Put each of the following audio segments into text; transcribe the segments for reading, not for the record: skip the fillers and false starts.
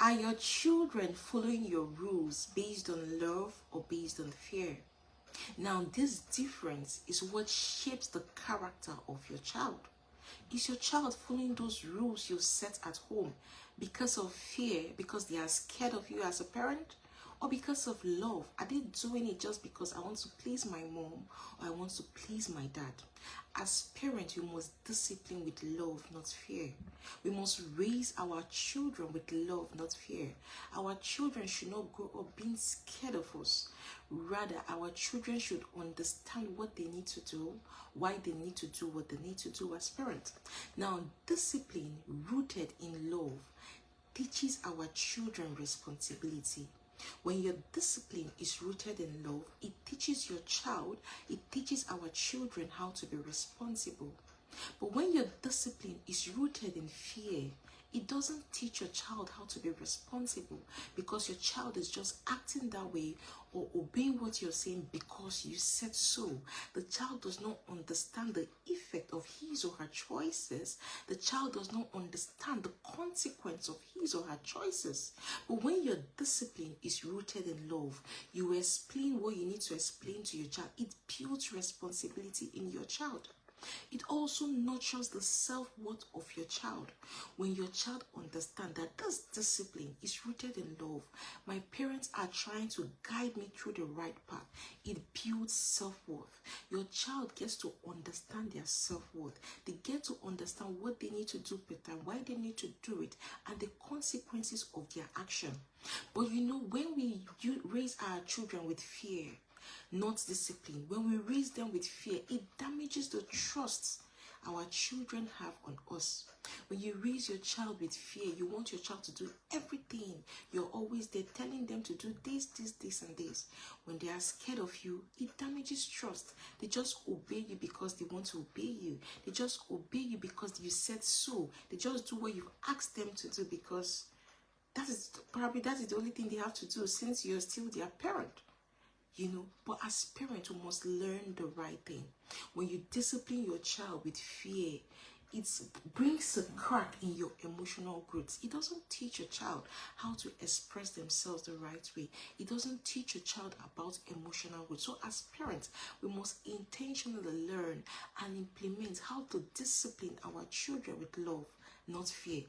Are your children following your rules based on love or based on fear? Now, this difference is what shapes the character of your child. Is your child following those rules you set at home because of fear, because they are scared of you as a parent? Or because of love? Are they doing it just because I want to please my mom or I want to please my dad? As parents, we must discipline with love, not fear. We must raise our children with love, not fear. Our children should not grow up being scared of us. Rather, our children should understand what they need to do, why they need to do what they need to do as parents. Now, discipline rooted in love teaches our children responsibility. When your discipline is rooted in love, it teaches your child, it teaches our children how to be responsible. But when your discipline is rooted in fear, it doesn't teach your child how to be responsible, because your child is just acting that way or obeying what you're saying because you said so. The child does not understand the effect of his or her choices. The child does not understand the consequence of his or her choices. But when your discipline is rooted in love, you explain what you need to explain to your child. It builds responsibility in your child. It also nurtures the self-worth of your child. When your child understands that this discipline is rooted in love, my parents are trying to guide me through the right path, it builds self-worth. Your child gets to understand their self-worth. They get to understand what they need to do better, why they need to do it, and the consequences of their action. But you know, when we raise our children with fear, not discipline, when we raise them with fear, it damages the trust our children have on us. When you raise your child with fear, you want your child to do everything. You're always there telling them to do this, and this. When they are scared of you, it damages trust. They just obey you because they want to obey you. They just obey you because you said so. They just do what you asked them to do because that is the only thing they have to do, since you're still their parent. You know, but as parents, we must learn the right thing. When you discipline your child with fear, it brings a crack in your emotional growth. It doesn't teach your child how to express themselves the right way. It doesn't teach your child about emotional growth. So as parents, we must intentionally learn and implement how to discipline our children with love, not fear.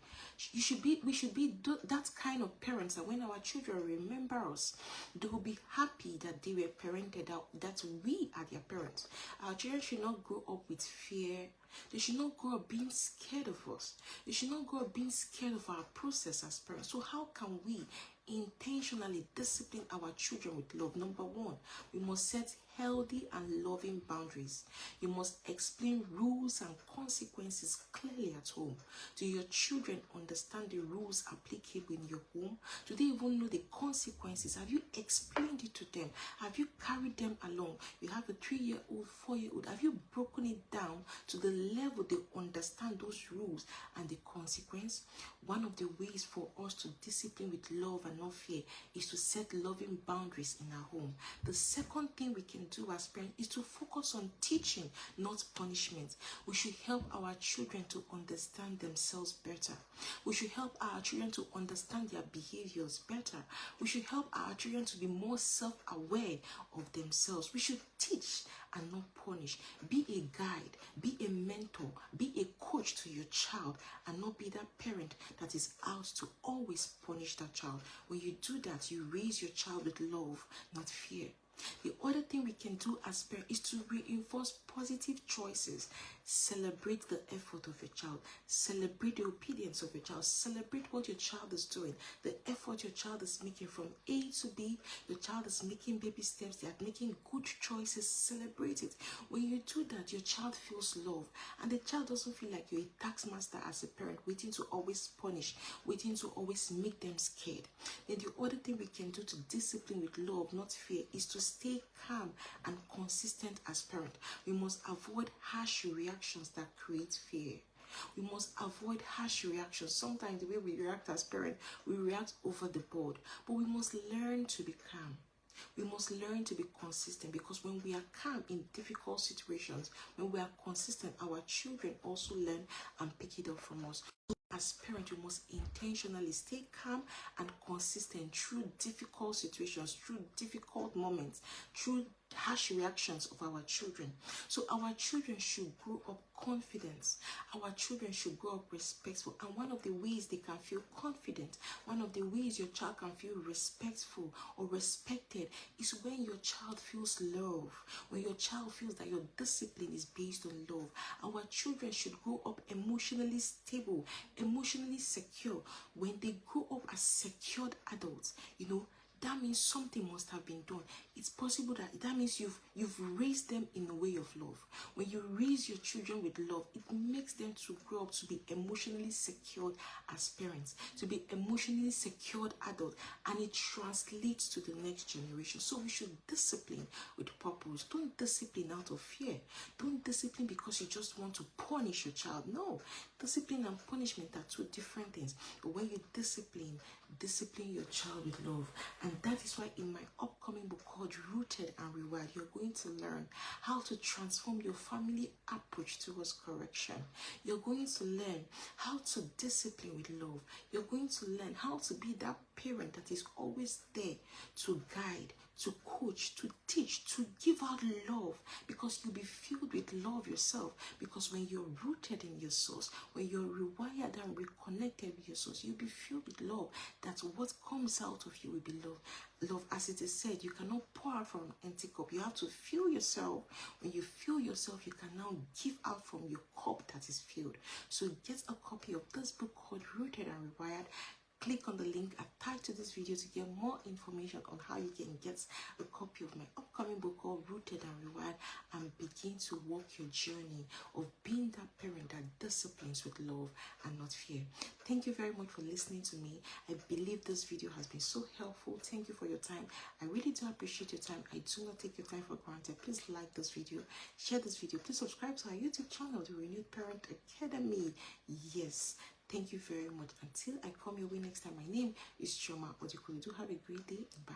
We should be that kind of parents that when our children remember us, they will be happy that they were parented out, that we are their parents. Our children should not grow up with fear. They should not grow up being scared of us. They should not grow up being scared of our process as parents. So how can we intentionally discipline our children with love? Number one, we must set healthy and loving boundaries. You must explain rules and consequences clearly at home. Do your children understand the rules applicable in your home? Do they even know the consequences? Have you explained it to them? Have you carried them along? You have a 3-year-old, 4-year-old. Have you broken it down to the level they understand those rules and the consequence? One of the ways for us to discipline with love and not fear is to set loving boundaries in our home. The second thing we can do as parents is to focus on teaching, not punishment. We should help our children to understand themselves better. We should help our children to understand their behaviors better. We should help our children to be more self-aware of themselves. We should teach and not punish. Be a guide, be a mentor, be a coach to your child, and not be that parent that is out to always punish that child. When you do that, you raise your child with love, not fear. The other thing we can do as parents is to reinforce positive choices. Celebrate the effort of your child. Celebrate the obedience of your child. Celebrate what your child is doing. The effort your child is making from A to B. Your child is making baby steps. They are making good choices. Celebrate it. When you do that, your child feels love. And the child doesn't feel like you're a taskmaster as a parent, waiting to always punish, waiting to always make them scared. Then the other thing we can do to discipline with love, not fear, is to stay calm and consistent as parents. We must avoid harsh reactions that create fear. We must avoid harsh reactions. Sometimes the way we react as parents, we react over the board. But we must learn to be calm. We must learn to be consistent, because when we are calm in difficult situations, when we are consistent, our children also learn and pick it up from us. As parents, you must intentionally stay calm and consistent through difficult situations, through difficult moments, through harsh reactions of our children. So our children should grow up confident. Our children should grow up respectful. And one of the ways they can feel confident, one of the ways your child can feel respectful or respected is when your child feels love, when your child feels that your discipline is based on love. Our children should grow up emotionally stable, emotionally secure. When they grow up as secured adults, that means something must have been done. It's possible that means you've raised them in a way of love. When you raise your children with love, it makes them to grow up to be emotionally secured as parents, to be emotionally secured adults, and it translates to the next generation. So we should discipline with purpose. Don't discipline out of fear. Don't discipline because you just want to punish your child. No, discipline and punishment are two different things. But when you discipline your child with love. And that is why in my upcoming book called Rooted and Rewired, you're going to learn how to transform your family approach towards correction. You're going to learn how to discipline with love. You're going to learn how to be that parent that is always there to guide, to coach, to teach, to give out love, because you'll be filled with love yourself. Because when you're rooted in your source, when you're rewired and reconnected with your source, you'll be filled with love. That's what comes out of you will be love. Love, as it is said, you cannot pour out from an empty cup. You have to fill yourself. When you fill yourself, you can now give out from your cup that is filled. So get a copy of this book called Rooted and Rewired. Click on the link attached to this video to get more information on how you can get a copy of my upcoming book called Rooted and Rewired, and begin to walk your journey of being that parent that disciplines with love and not fear. Thank you very much for listening to me. I believe this video has been so helpful. Thank you for your time. I really do appreciate your time. I do not take your time for granted. Please like this video, share this video. Please subscribe to our YouTube channel, The Renewed Parent Academy. Yes. Thank you very much. Until I come your way next time, my name is Chioma Odikulu. Do have a great day. Bye.